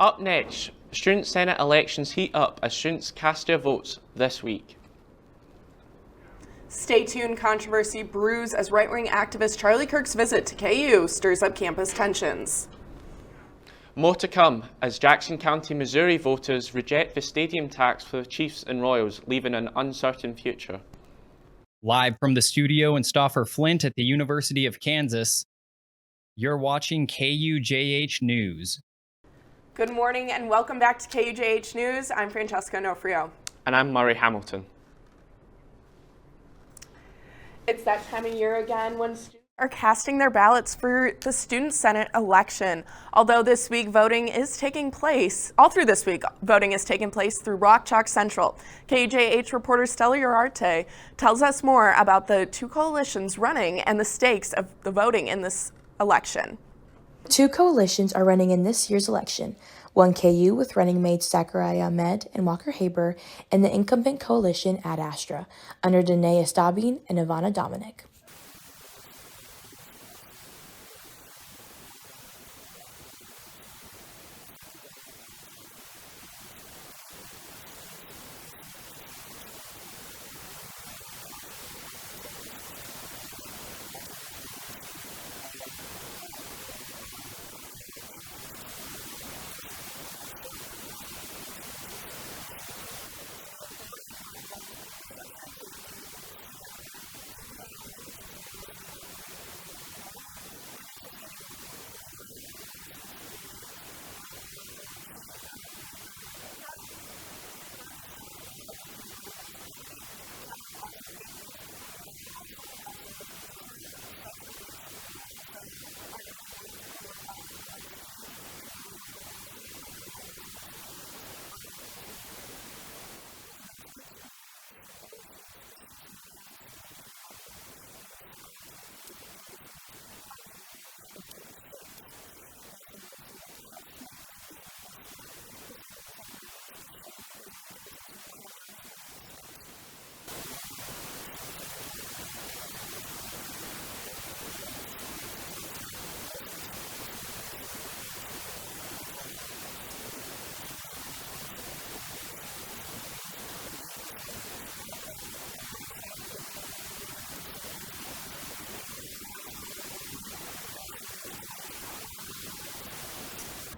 Up next, Student Senate elections heat up as students cast their votes this week. Stay tuned, controversy brews as right-wing activist Charlie Kirk's visit to KU stirs up campus tensions. More to come as Jackson County, Missouri voters reject the stadium tax for the Chiefs and Royals, leaving an uncertain future. Live from the studio in Stauffer Flint at the University of Kansas, you're watching KUJH News. Good morning and welcome back to KUJH News. I'm Francesca Onofrio. And I'm Murray Hamilton. It's that time of year again when students are casting their ballots for the Student Senate election. Although this week voting is taking place, all through this week, voting is taking place through Rock Chalk Central. KUJH reporter Stella Urarte tells us more about the two coalitions running and the stakes of the voting in this election. Two coalitions are running in this year's election. One KU with running mates Zachariah Ahmed and Walker Haber, and the incumbent coalition Ad Astra under Danae Estabine and Ivana Dominic.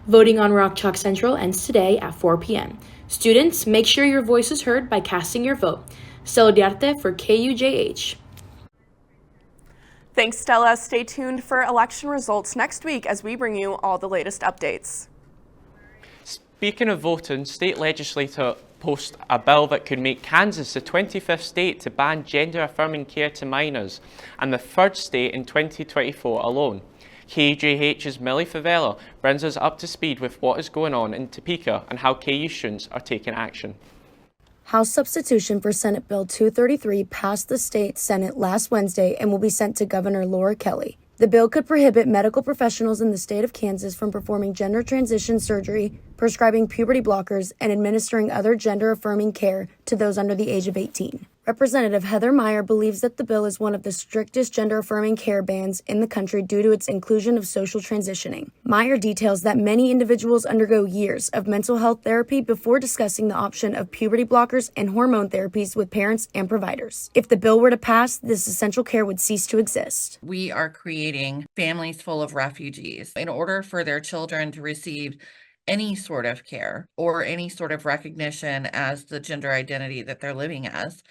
Voting on Rock Chalk Central ends today at 4 p.m. Students, make sure your voice is heard by casting your vote. Stella Urarte for KUJH. Thanks, Stella. Stay tuned for election results next week as we bring you all the latest updates. Speaking of voting, state legislature post a bill that could make Kansas the 25th state to ban gender-affirming care to minors and the third state in 2024 alone. KUJH's Millie Favela brings us up to speed with what is going on in Topeka and how KU students are taking action. House substitution for Senate Bill 233 passed the state Senate last Wednesday and will be sent to Governor Laura Kelly. The bill could prohibit medical professionals in the state of Kansas from performing gender transition surgery, prescribing puberty blockers, and administering other gender-affirming care to those under the age of 18. Representative Heather Meyer believes that the bill is one of the strictest gender-affirming care bans in the country due to its inclusion of social transitioning. Meyer details that many individuals undergo years of mental health therapy before discussing the option of puberty blockers and hormone therapies with parents and providers. If the bill were to pass, this essential care would cease to exist. We are creating families full of refugees. In order for their children to receive any sort of care or any sort of recognition as the gender identity that they're living as,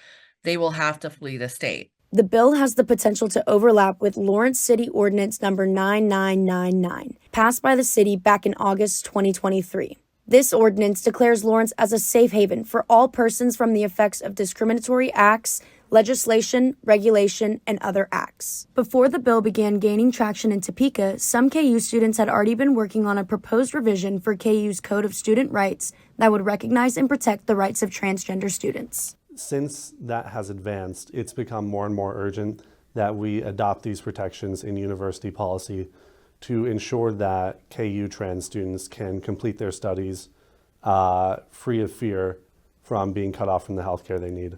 they will have to flee the state. The bill has the potential to overlap with Lawrence City Ordinance number 9999, passed by the city back in August 2023. This ordinance declares Lawrence as a safe haven for all persons from the effects of discriminatory acts, legislation, regulation, and other acts. Before the bill began gaining traction in Topeka, some KU students had already been working on a proposed revision for KU's Code of Student Rights that would recognize and protect the rights of transgender students. Since that has advanced, it's become more and more urgent that we adopt these protections in university policy to ensure that KU trans students can complete their studies free of fear from being cut off from the healthcare they need.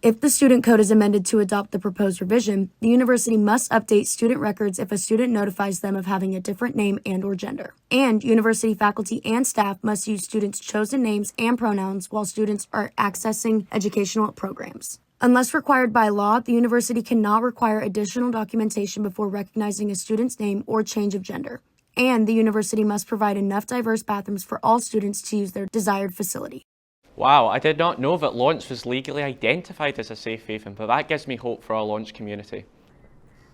If the student code is amended to adopt the proposed revision, the university must update student records if a student notifies them of having a different name and/or gender. And university faculty and staff must use students' chosen names and pronouns while students are accessing educational programs. Unless required by law, the university cannot require additional documentation before recognizing a student's name or change of gender. And the university must provide enough diverse bathrooms for all students to use their desired facility. Wow, I did not know that Lawrence was legally identified as a safe haven, but that gives me hope for our Lawrence community.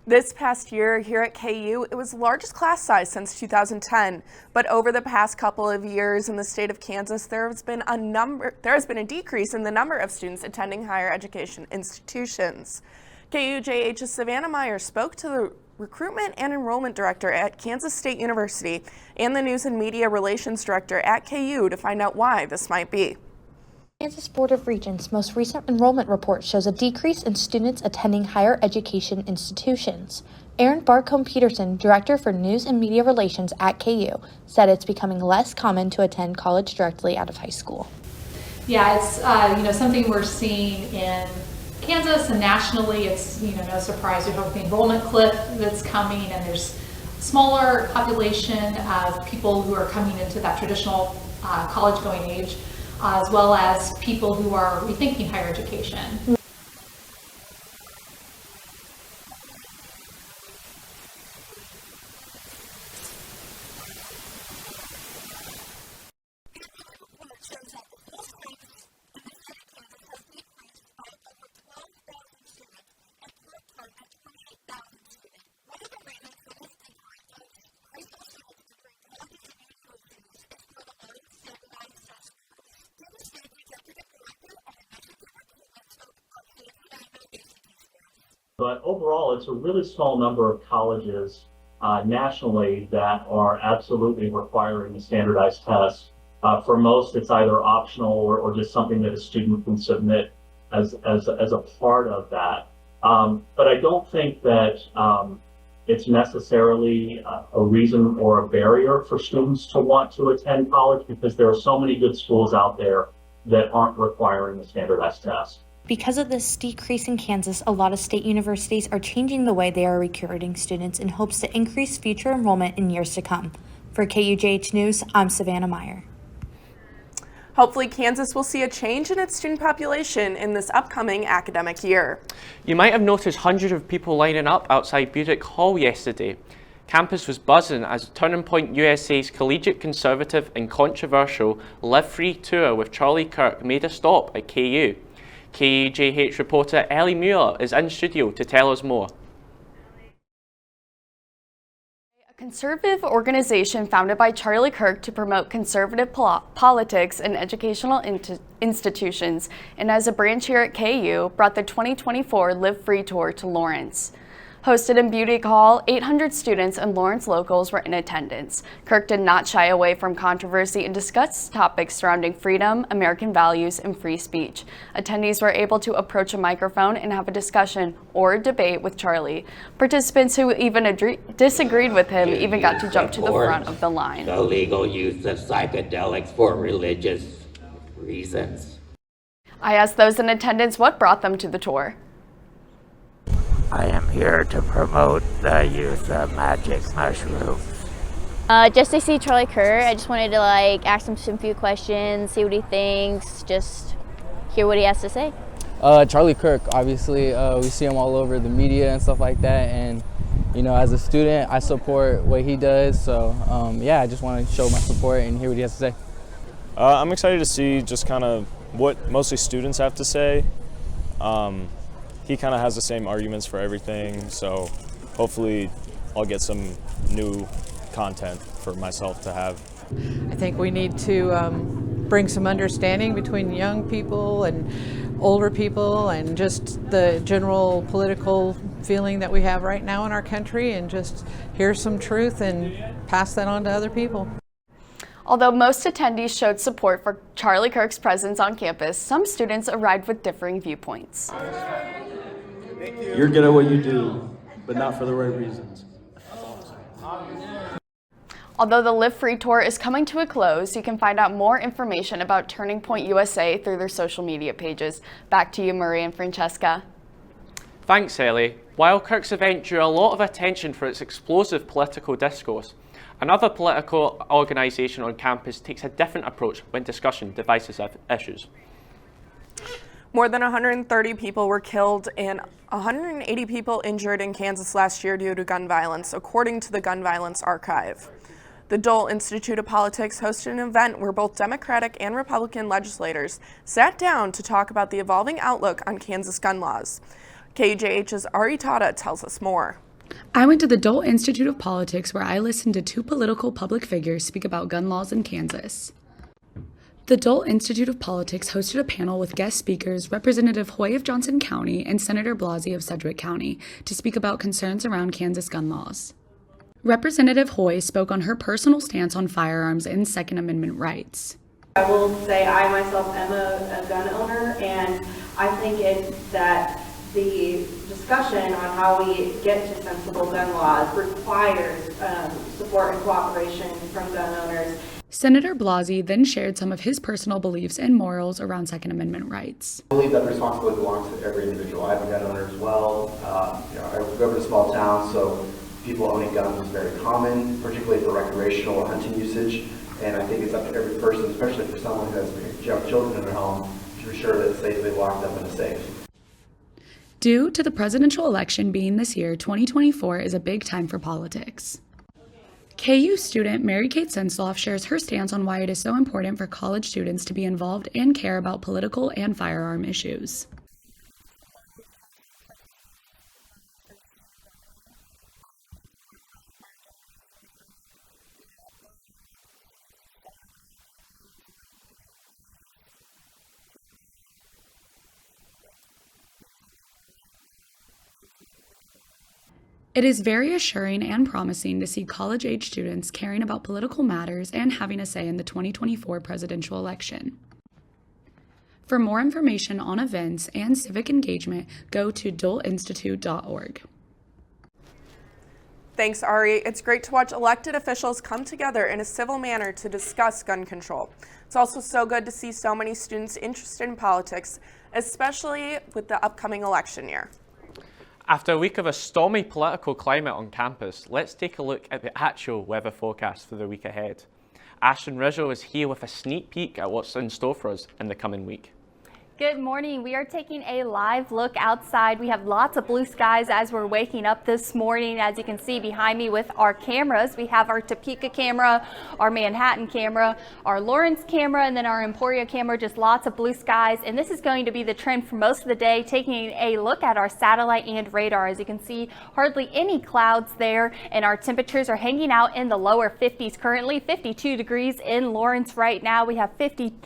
This past year here at KU, it was the largest class size since 2010. But over the past couple of years in the state of Kansas, there has been a decrease in the number of students attending higher education institutions. KUJH's Savannah Meyer spoke to the Recruitment and Enrollment Director at Kansas State University and the News and Media Relations Director at KU to find out why this might be. Kansas Board of Regents' most recent enrollment report shows a decrease in students attending higher education institutions. Erin Barcombe-Peterson, Director for News and Media Relations at KU, said it's becoming less common to attend college directly out of high school. Yeah, it's something we're seeing in Kansas and nationally. It's no surprise we have the enrollment cliff that's coming, and there's smaller population of people who are coming into that traditional college going age, as well as people who are rethinking higher education. But overall, it's a really small number of colleges nationally that are absolutely requiring a standardized test. For most, it's either optional or just something that a student can submit as a part of that. But I don't think that it's necessarily a reason or a barrier for students to want to attend college, because there are so many good schools out there that aren't requiring a standardized test. Because of this decrease in Kansas, a lot of state universities are changing the way they are recruiting students in hopes to increase future enrollment in years to come. For KUJH News, I'm Savannah Meyer. Hopefully, Kansas will see a change in its student population in this upcoming academic year. You might have noticed hundreds of people lining up outside Buick Hall yesterday. Campus was buzzing as Turning Point USA's collegiate, conservative and controversial Live Free tour with Charlie Kirk made a stop at KU. KUJH reporter Ellie Mueller is in studio to tell us more. A conservative organization founded by Charlie Kirk to promote conservative politics in educational institutions, and as a branch here at KU, brought the 2024 Live Free Tour to Lawrence. Hosted in Buick Hall, 800 students and Lawrence locals were in attendance. Kirk did not shy away from controversy and discussed topics surrounding freedom, American values, and free speech. Attendees were able to approach a microphone and have a discussion or a debate with Charlie. Participants who even disagreed with him even got to jump to the front of the line. The legal use of psychedelics for religious reasons. I asked those in attendance what brought them to the tour. I am here to promote the use of magic mushrooms. Just to see Charlie Kirk, I just wanted to ask him some few questions, see what he thinks, just hear what he has to say. Charlie Kirk, obviously, we see him all over the media and stuff like that, and as a student, I support what he does. So yeah, I just want to show my support and hear what he has to say. I'm excited to see just kind of what mostly students have to say. He kind of has the same arguments for everything, so hopefully I'll get some new content for myself to have. I think we need to bring some understanding between young people and older people, and just the general political feeling that we have right now in our country, and just hear some truth and pass that on to other people. Although most attendees showed support for Charlie Kirk's presence on campus, some students arrived with differing viewpoints. You're good at what you do, but not for the right reasons. Although the Live Free Tour is coming to a close, you can find out more information about Turning Point USA through their social media pages. Back to you, Murray and Francesca. Thanks, Ellie. While Kirk's event drew a lot of attention for its explosive political discourse, another political organisation on campus takes a different approach when discussing divisive issues. More than 130 people were killed and 180 people injured in Kansas last year due to gun violence, according to the Gun Violence Archive. The Dole Institute of Politics hosted an event where both Democratic and Republican legislators sat down to talk about the evolving outlook on Kansas gun laws. KUJH's Ari Tata tells us more. I went to the Dole Institute of Politics where I listened to two political public figures speak about gun laws in Kansas. The Dole Institute of Politics hosted a panel with guest speakers Representative Hoy of Johnson County and Senator Blasey of Sedgwick County to speak about concerns around Kansas gun laws. Representative Hoy spoke on her personal stance on firearms and Second Amendment rights. I will say I myself am a gun owner, and I think that the discussion on how we get to sensible gun laws requires support and cooperation from gun owners. Senator Blasey then shared some of his personal beliefs and morals around Second Amendment rights. I believe that responsibility belongs to every individual. I'm a gun owner as well. I grew up in a small town, so people owning guns is very common, particularly for recreational or hunting usage. And I think it's up to every person, especially for someone who has young children in their home, to ensure that it's safely locked up in a safe. Due to the presidential election being this year, 2024 is a big time for politics. KU student Mary Kate Sensloff shares her stance on why it is so important for college students to be involved and care about political and firearm issues. It is very assuring and promising to see college-age students caring about political matters and having a say in the 2024 presidential election. For more information on events and civic engagement, go to doleinstitute.org. Thanks, Ari. It's great to watch elected officials come together in a civil manner to discuss gun control. It's also so good to see so many students interested in politics, especially with the upcoming election year. After a week of a stormy political climate on campus, let's take a look at the actual weather forecast for the week ahead. Ashton Rizzo is here with a sneak peek at what's in store for us in the coming week. Good morning. We are taking a live look outside. We have lots of blue skies as we're waking up this morning. As you can see behind me with our cameras, we have our Topeka camera, our Manhattan camera, our Lawrence camera, and then our Emporia camera, just lots of blue skies. And this is going to be the trend for most of the day, taking a look at our satellite and radar. As you can see, hardly any clouds there, and our temperatures are hanging out in the lower 50s currently, 52 degrees in Lawrence right now. We have 52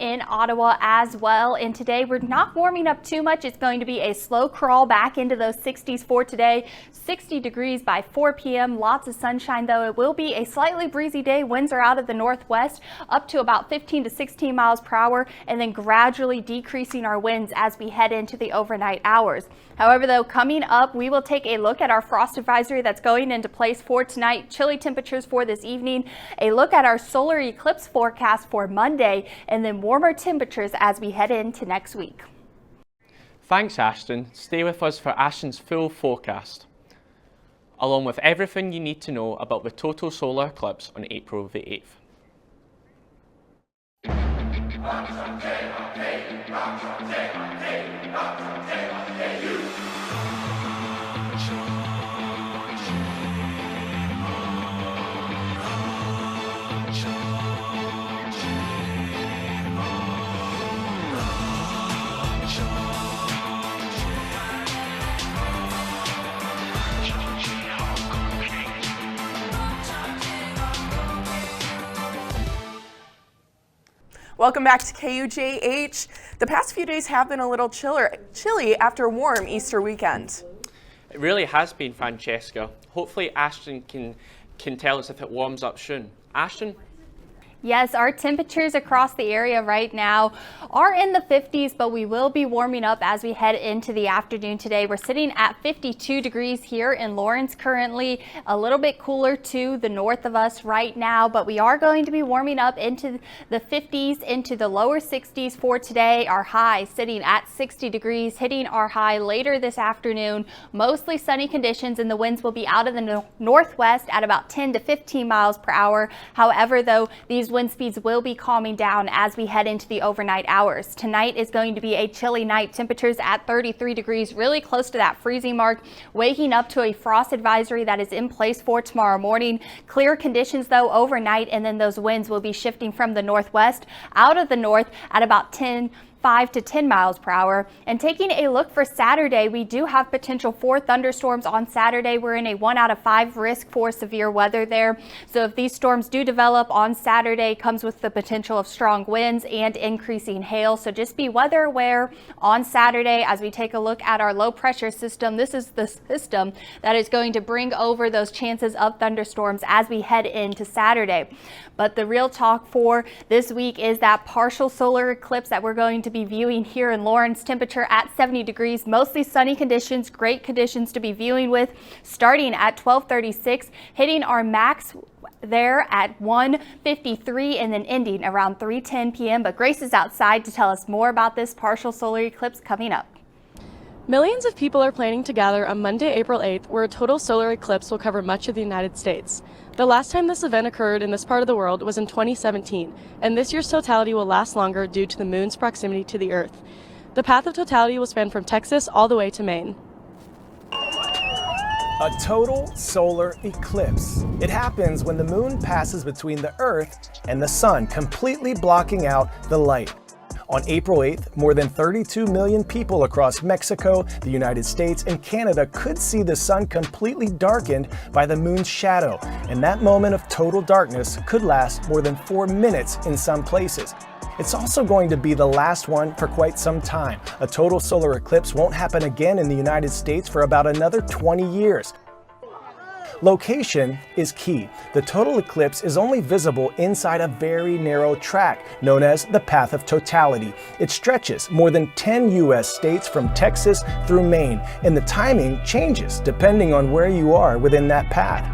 in Ottawa as well, and today we're not warming up too much. It's going to be a slow crawl back into those 60s for today. 60 degrees by 4 p.m. Lots of sunshine, though. It will be a slightly breezy day. Winds are out of the northwest up to about 15 to 16 miles per hour, and then gradually decreasing our winds as we head into the overnight hours. However, though, coming up, we will take a look at our frost advisory that's going into place for tonight, chilly temperatures for this evening, a look at our solar eclipse forecast for Monday, and then warmer temperatures as we head into next week. Thanks, Ashton. Stay with us for Ashton's full forecast, along with everything you need to know about the total solar eclipse on April the 8th. Welcome back to KUJH. The past few days have been a little chilly after a warm Easter weekend. It really has been, Francesca. Hopefully Ashton can tell us if it warms up soon. Ashton? Yes, our temperatures across the area right now are in the 50s, but we will be warming up as we head into the afternoon today. We're sitting at 52 degrees here in Lawrence currently, a little bit cooler to the north of us right now, but we are going to be warming up into the 50s, into the lower 60s for today. Our high sitting at 60 degrees, hitting our high later this afternoon. Mostly sunny conditions, and the winds will be out of the northwest at about 10 to 15 miles per hour. However, though, these wind speeds will be calming down as we head into the overnight hours. Tonight is going to be a chilly night. Temperatures at 33 degrees, really close to that freezing mark, waking up to a frost advisory that is in place for tomorrow morning. Clear conditions though overnight, and then those winds will be shifting from the northwest out of the north at about 5 to 10 miles per hour. And taking a look for Saturday, we do have potential for thunderstorms on Saturday. We're in a 1 out of 5 risk for severe weather there. So if these storms do develop on Saturday, comes with the potential of strong winds and increasing hail. So just be weather aware on Saturday as we take a look at our low pressure system. This is the system that is going to bring over those chances of thunderstorms as we head into Saturday. But the real talk for this week is that partial solar eclipse that we're going to be viewing here in Lawrence. Temperature at 70 degrees, mostly sunny conditions, great conditions to be viewing with, starting at 12:36, hitting our max there at 1:53 and then ending around 3:10 p.m. But Grace is outside to tell us more about this partial solar eclipse coming up. Millions of people are planning to gather on Monday, April 8th, where a total solar eclipse will cover much of the United States. The last time this event occurred in this part of the world was in 2017, and this year's totality will last longer due to the moon's proximity to the Earth. The path of totality will span from Texas all the way to Maine. A total solar eclipse. It happens when the moon passes between the Earth and the sun, completely blocking out the light. On April 8th, more than 32 million people across Mexico, the United States, and Canada could see the sun completely darkened by the moon's shadow, and that moment of total darkness could last more than 4 minutes in some places. It's also going to be the last one for quite some time. A total solar eclipse won't happen again in the United States for about another 20 years. Location is key. The total eclipse is only visible inside a very narrow track known as the path of totality. It stretches more than 10 U.S. states from Texas through Maine, and the timing changes depending on where you are within that path.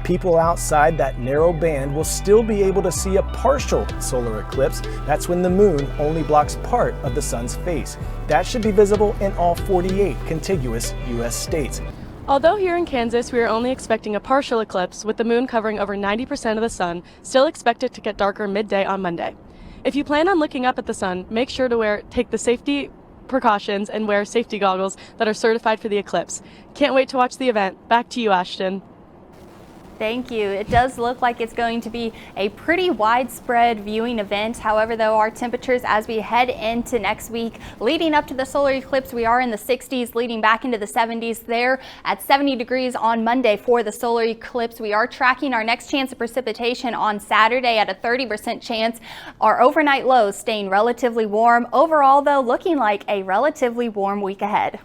People outside that narrow band will still be able to see a partial solar eclipse. That's when the moon only blocks part of the sun's face. That should be visible in all 48 contiguous U.S. states. Although here in Kansas we are only expecting a partial eclipse with the moon covering over 90% of the sun, still expect it to get darker midday on Monday. If you plan on looking up at the sun, make sure to take the safety precautions and wear safety goggles that are certified for the eclipse. Can't wait to watch the event. Back to you, Ashton. Thank you. It does look like it's going to be a pretty widespread viewing event. However, though, our temperatures as we head into next week, leading up to the solar eclipse, we are in the 60s, leading back into the 70s there at 70 degrees on Monday for the solar eclipse. We are tracking our next chance of precipitation on Saturday at a 30% chance. Our overnight lows staying relatively warm. Overall, though, looking like a relatively warm week ahead.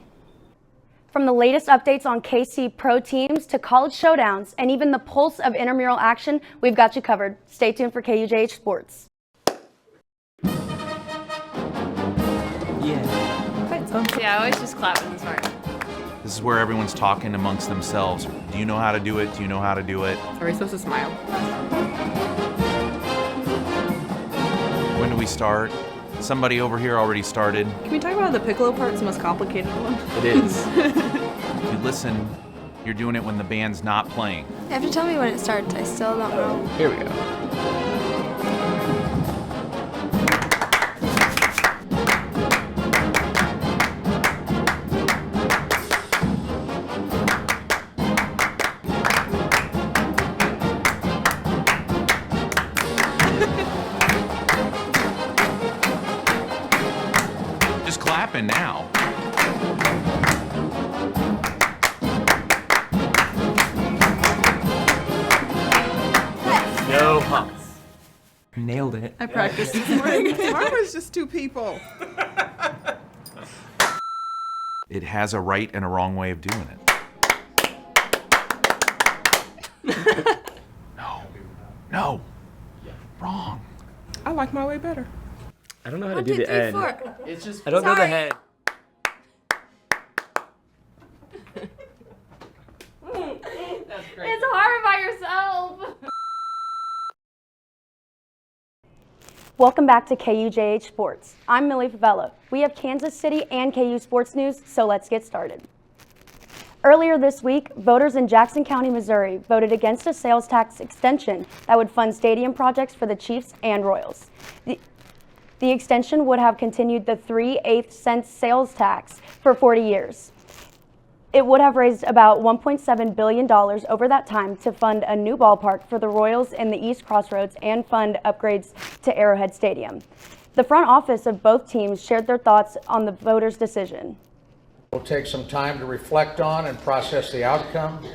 From the latest updates on KC pro teams to college showdowns and even the pulse of intramural action, we've got you covered. Stay tuned for KUJH Sports. Yeah, I always just clap in this part. This is where everyone's talking amongst themselves. Do you know how to do it? Do you know how to do it? Are we supposed to smile? When do we start? Somebody over here already started. Can we talk about how the piccolo part's the most complicated one? It is. If you listen, you're doing it when the band's not playing. You have to tell me when it starts. I still don't know. Here we go. Now. No humps. Nailed it. I practiced this morning. Mine was just 2 people. It has a right and a wrong way of doing it. No. wrong. I like my way better. I don't know how to do the end. It's just I don't know the head. It's hard by yourself. Welcome back to KUJH Sports. I'm Millie Favela. We have Kansas City and KU Sports News, so let's get started. Earlier this week, voters in Jackson County, Missouri voted against a sales tax extension that would fund stadium projects for the Chiefs and Royals. The extension would have continued the 3/8 cents sales tax for 40 years. It would have raised about $1.7 billion over that time to fund a new ballpark for the Royals in the East Crossroads and fund upgrades to Arrowhead Stadium. The front office of both teams shared their thoughts on the voters' decision. We'll take some time to reflect on and process the outcome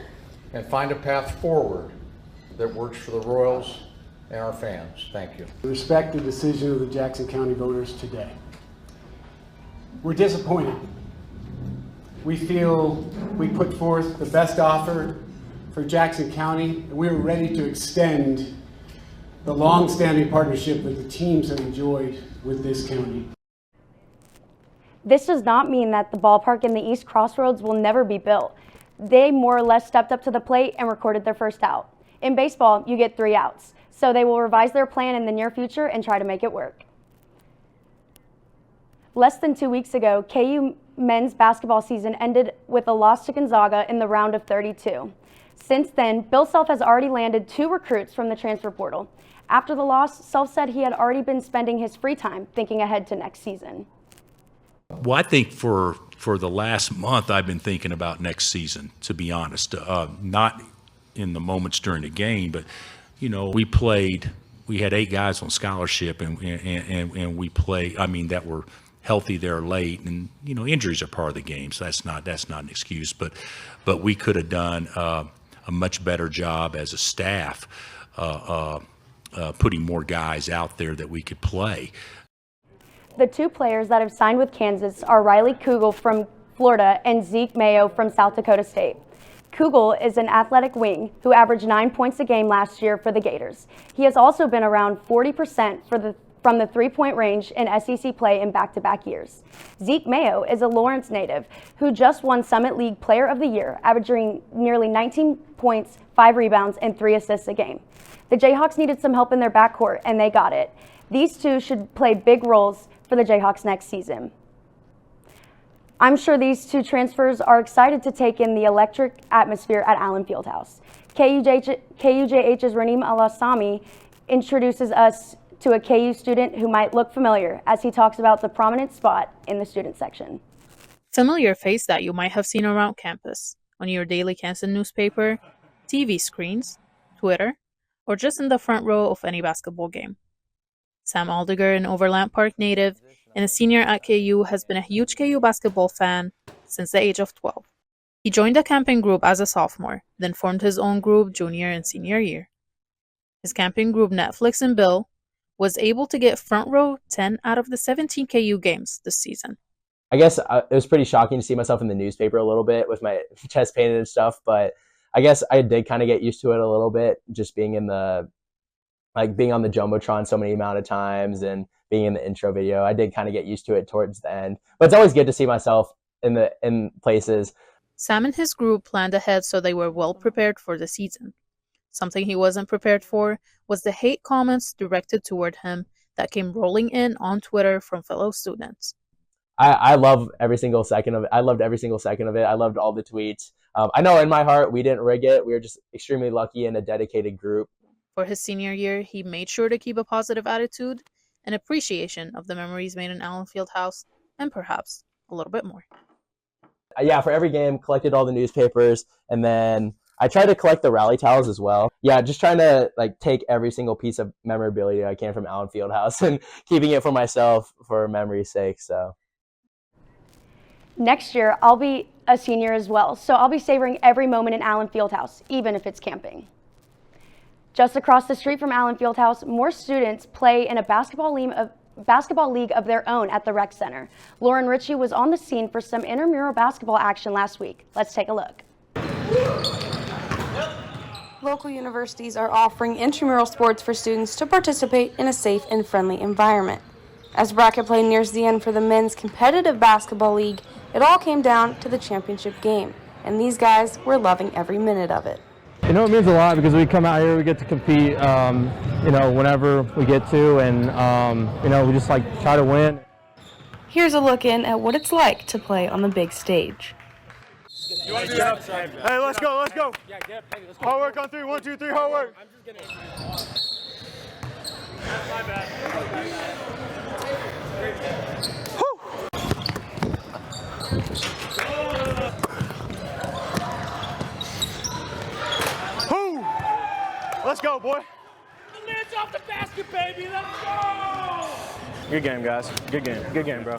and find a path forward that works for the Royals and our fans. Thank you. We respect the decision of the Jackson County voters today. We're disappointed. We feel we put forth the best offer for Jackson County, and we were ready to extend the long-standing partnership that the teams have enjoyed with this county. This does not mean that the ballpark in the East Crossroads will never be built. They more or less stepped up to the plate and recorded their first out. In baseball, you get 3 outs, so they will revise their plan in the near future and try to make it work. Less than 2 weeks ago, KU men's basketball season ended with a loss to Gonzaga in the round of 32. Since then, Bill Self has already landed 2 recruits from the transfer portal. After the loss, Self said he had already been spending his free time thinking ahead to next season. Well, I think for the last month, I've been thinking about next season, to be honest. Not in the moments during the game, but, you know, we had 8 guys on scholarship and we played, that were healthy there late, and you know, injuries are part of the game, so that's not an excuse. But we could have done a much better job as a staff, putting more guys out there that we could play. The 2 players that have signed with Kansas are Riley Kugel from Florida and Zeke Mayo from South Dakota State. Kugel is an athletic wing who averaged 9 points a game last year for the Gators. He has also been around 40% from the 3-point range in SEC play in back-to-back years. Zeke Mayo is a Lawrence native who just won Summit League Player of the Year, averaging nearly 19 points, 5 rebounds, and 3 assists a game. The Jayhawks needed some help in their backcourt, and they got it. These 2 should play big roles for the Jayhawks next season. I'm sure these 2 transfers are excited to take in the electric atmosphere at Allen Fieldhouse. KUJH's Raneem Alassami introduces us to a KU student who might look familiar as he talks about the prominent spot in the student section. Familiar face that you might have seen around campus, on your daily Kansas newspaper, TV screens, Twitter, or just in the front row of any basketball game. Sam Aldiger, an Overland Park native and a senior at KU, has been a huge KU basketball fan since the age of 12. He joined a camping group as a sophomore, then formed his own group junior and senior year. His camping group, Netflix and Bill, was able to get front row 10 out of the 17 KU games this season. I guess it was pretty shocking to see myself in the newspaper a little bit with my chest painted and stuff, but I guess I did kind of get used to it a little bit, just being being on the Jumbotron so many amount of times and being in the intro video. I did kind of get used to it towards the end, but it's always good to see myself in places. Sam and his group planned ahead so they were well prepared for the season. Something he wasn't prepared for was the hate comments directed toward him that came rolling in on Twitter from fellow students. I love every single second of it. I loved every single second of it. I loved all the tweets. I know in my heart we didn't rig it. We were just extremely lucky in a dedicated group. For his senior year, he made sure to keep a positive attitude and appreciation of the memories made in Allen Fieldhouse, and perhaps a little bit more. Yeah, for every game, collected all the newspapers, and then I tried to collect the rally towels as well. Yeah, just trying to take every single piece of memorabilia I can from Allen Fieldhouse and keeping it for myself for memory's sake. So next year, I'll be a senior as well, so I'll be savoring every moment in Allen Fieldhouse, even if it's camping. Just across the street from Allen Fieldhouse, more students play in a basketball league of their own at the rec center. Lauren Ritchie was on the scene for some intramural basketball action last week. Let's take a look. Local universities are offering intramural sports for students to participate in a safe and friendly environment. As bracket play nears the end for the men's competitive basketball league, it all came down to the championship game, and these guys were loving every minute of it. You know, it means a lot because we come out here, we get to compete, you know, whenever we get to, and, you know, we just like try to win. Here's a look in at what it's like to play on the big stage. Hey, let's go, let's go. Hard work on 3, 1, 2, 3, hard work. My bad. Let's go, boy. The lid's off the basket, baby. Let's go. Good game, guys. Good game. Good game, bro.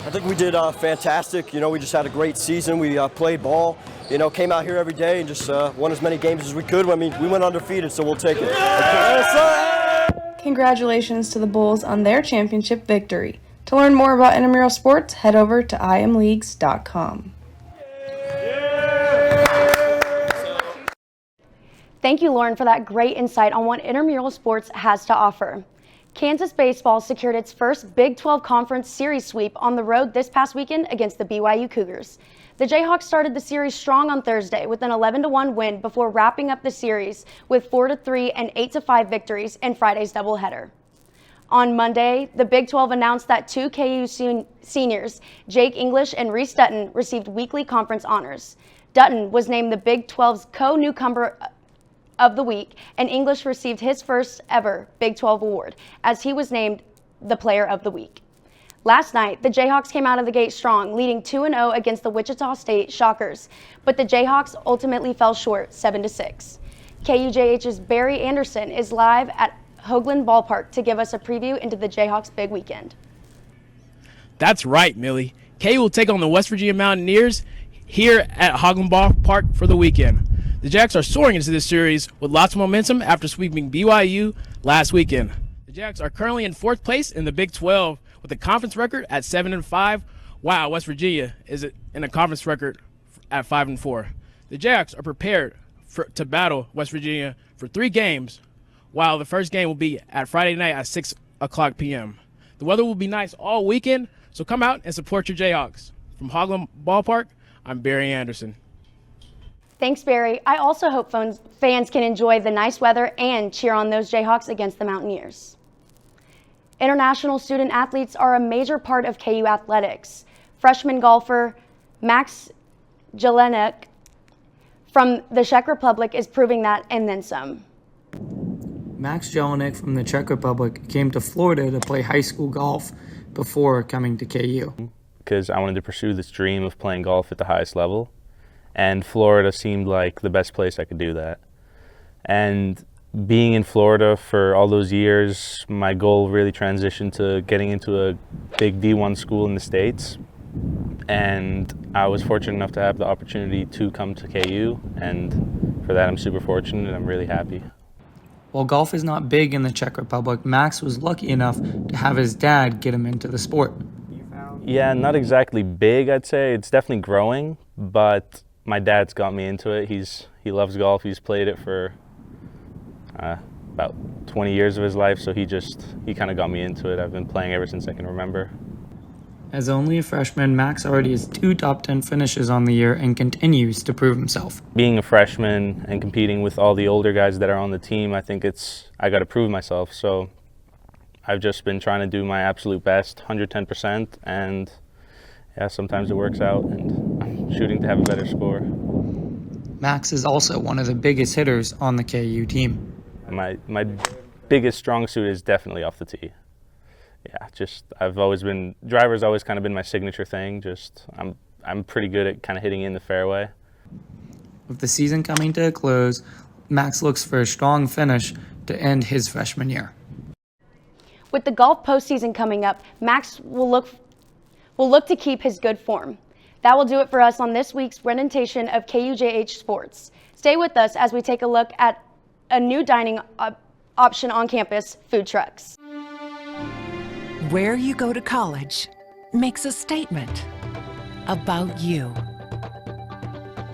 I think we did fantastic. You know, we just had a great season. We played ball. You know, came out here every day and just won as many games as we could. I mean, we went undefeated, so we'll take it. Congratulations to the Bulls on their championship victory. To learn more about intramural sports, head over to imleagues.com. Thank you, Lauren, for that great insight on what intramural sports has to offer. Kansas baseball secured its first Big 12 Conference Series sweep on the road this past weekend against the BYU Cougars. The Jayhawks started the series strong on Thursday with an 11-1 win before wrapping up the series with 4-3 and 8-5 victories in Friday's doubleheader. On Monday, the Big 12 announced that 2 KU seniors, Jake English and Reese Dutton, received weekly conference honors. Dutton was named the Big 12's co-newcomer of the week, and English received his first ever Big 12 award, as he was named the Player of the Week. Last night, the Jayhawks came out of the gate strong, leading 2-0 against the Wichita State Shockers, but the Jayhawks ultimately fell short 7-6. KUJH's Barry Anderson is live at Hoagland Ballpark to give us a preview into the Jayhawks' big weekend. That's right, Millie. KU will take on the West Virginia Mountaineers here at Hoagland Ballpark for the weekend. The Jacks are soaring into this series with lots of momentum after sweeping BYU last weekend. The Jacks are currently in 4th place in the Big 12 with a conference record at 7-5, while West Virginia is in a conference record at 5-4. The Jacks are prepared to battle West Virginia for 3 games, while the first game will be at Friday night at 6 o'clock p.m. The weather will be nice all weekend, so come out and support your Jayhawks. From Hoagland Ballpark, I'm Barry Anderson. Thanks, Barry. I also hope fans can enjoy the nice weather and cheer on those Jayhawks against the Mountaineers. International student athletes are a major part of KU athletics. Freshman golfer Max Jelenek from the Czech Republic is proving that and then some. Max Jelenek from the Czech Republic came to Florida to play high school golf before coming to KU. Because I wanted to pursue this dream of playing golf at the highest level. And Florida seemed like the best place I could do that. And being in Florida for all those years, my goal really transitioned to getting into a big D1 school in the States. And I was fortunate enough to have the opportunity to come to KU, and for that I'm super fortunate and I'm really happy. While golf is not big in the Czech Republic, Max was lucky enough to have his dad get him into the sport. Yeah, not exactly big, I'd say. It's definitely growing, but my dad's got me into it. He loves golf. He's played it for about 20 years of his life, so he kind of got me into it. I've been playing ever since I can remember. As only a freshman, Max already has 2 top 10 finishes on the year and continues to prove himself. Being a freshman and competing with all the older guys that are on the team, I think I got to prove myself. So I've just been trying to do my absolute best, 110%, and yeah, sometimes it works out, and I'm shooting to have a better score. Max is also one of the biggest hitters on the KU team. My biggest strong suit is definitely off the tee. Yeah, driver's always kind of been my signature thing. I'm pretty good at kind of hitting in the fairway. With the season coming to a close, Max looks for a strong finish to end his freshman year. With the golf postseason coming up, Max will look to keep his good form. That will do it for us on this week's presentation of KUJH Sports. Stay with us as we take a look at a new dining option on campus, food trucks. Where you go to college makes a statement about you.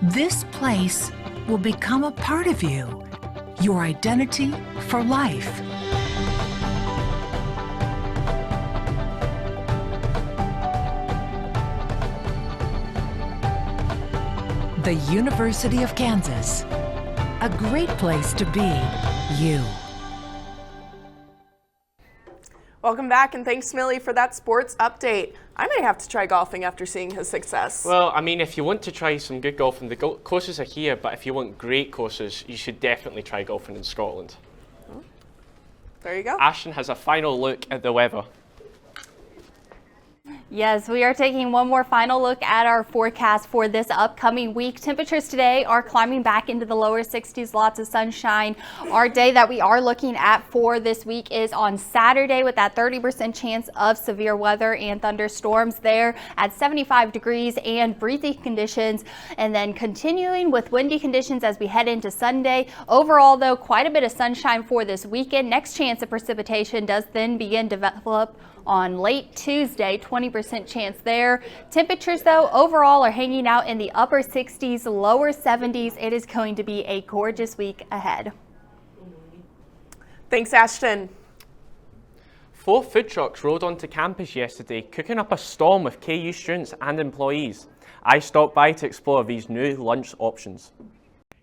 This place will become a part of you your identity for life. The University of Kansas. A great place to be you. Welcome back, and thanks, Millie, for that sports update. I may have to try golfing after seeing his success. Well, I mean, if you want to try some good golfing, the courses are here, but if you want great courses, you should definitely try golfing in Scotland. There you go. Ashton has a final look at the weather. Yes, we are taking one more final look at our forecast for this upcoming week. Temperatures today are climbing back into the lower 60s, lots of sunshine. Our day that we are looking at for this week is on Saturday with that 30% chance of severe weather and thunderstorms there at 75 degrees and breezy conditions. And then continuing with windy conditions as we head into Sunday. Overall, though, quite a bit of sunshine for this weekend. Next chance of precipitation does then begin to develop on late Tuesday, 20% chance there. Temperatures, though, overall are hanging out in the upper 60s, lower 70s. It is going to be a gorgeous week ahead. Thanks, Ashton. 4 food trucks rode onto campus yesterday, cooking up a storm with KU students and employees. I stopped by to explore these new lunch options.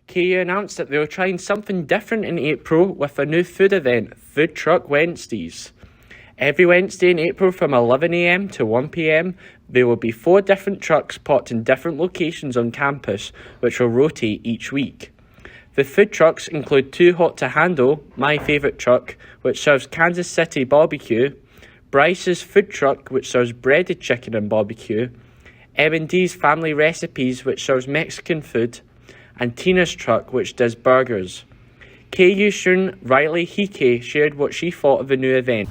KU announced that they were trying something different in April with a new food event, Food Truck Wednesdays. Every Wednesday in April from 11 a.m. to 1 p.m, there will be 4 different trucks parked in different locations on campus, which will rotate each week. The food trucks include 2 Hot to Handle, my favourite truck, which serves Kansas City barbecue, Bryce's food truck, which serves breaded chicken and barbecue, M&D's Family Recipes, which serves Mexican food, and Tina's truck, which does burgers. KU student Riley Hike shared what she thought of the new event.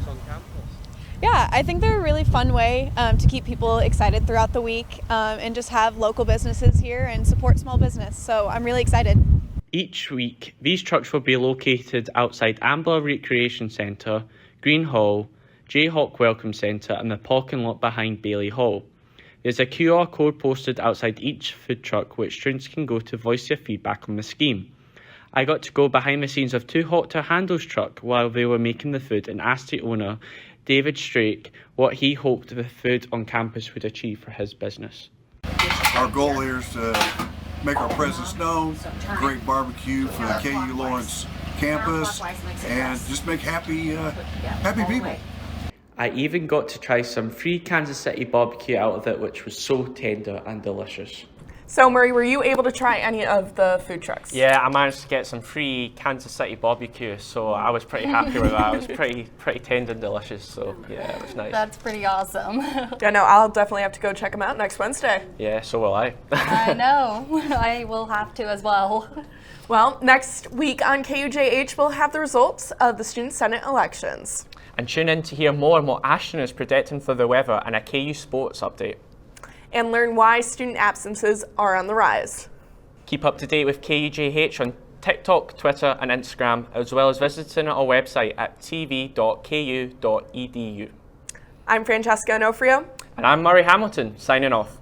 Yeah, I think they're a really fun way to keep people excited throughout the week and just have local businesses here and support small business. So I'm really excited. Each week, these trucks will be located outside Ambler Recreation Centre, Green Hall, Jayhawk Welcome Centre and the parking lot behind Bailey Hall. There's a QR code posted outside each food truck which students can go to voice their feedback on the scheme. I got to go behind the scenes of 2 Hot to Handle's truck while they were making the food and asked the owner, David Strake, what he hoped the food on campus would achieve for his business. Our goal here is to make our presence known, great barbecue for the KU Lawrence campus, and just make happy people. I even got to try some free Kansas City barbecue out of it, which was so tender and delicious. So, Murray, were you able to try any of the food trucks? Yeah, I managed to get some free Kansas City barbecue, so I was pretty happy with that. It was pretty tender and delicious, so yeah, it was nice. That's pretty awesome. Yeah, no, I'll definitely have to go check them out next Wednesday. Yeah, so will I. I know. I will have to as well. Well, next week on KUJH, we'll have the results of the Student Senate elections. And tune in to hear more on what Ashton is predicting for the weather and a KU sports update. And learn why student absences are on the rise. Keep up to date with KUJH on TikTok, Twitter and Instagram, as well as visiting our website at tv.ku.edu. I'm Francesca Onofrio. And I'm Murray Hamilton, signing off.